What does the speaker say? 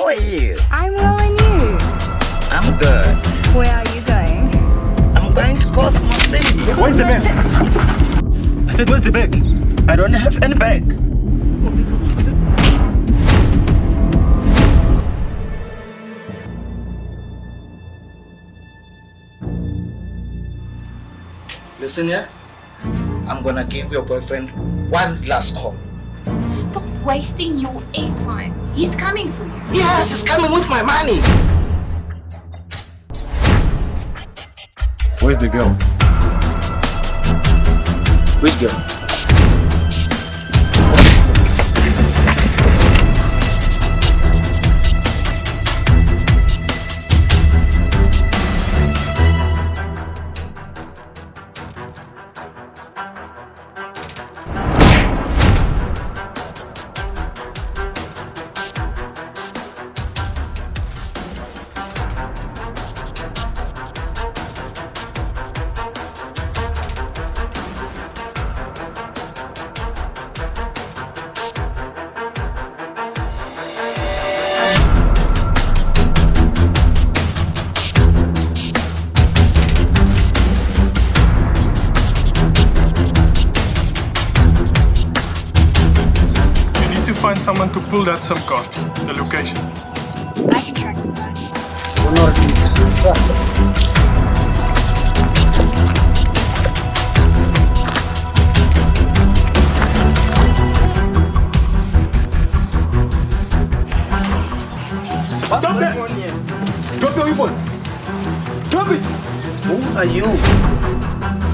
are you? I'm well, and you? I'm good. Where are you going? I'm going to Cosmo City. Where's the bag? I said, where's the bag? I don't have any bag. Listen here, I'm gonna give your boyfriend one last call. Stop wasting your airtime. He's coming for you. Yes, he's coming with my money. Where's the girl? Which girl? Find someone to pull that SIM card, the location. I can track the phone. Stop that! Drop your weapon! Drop it! Who are you?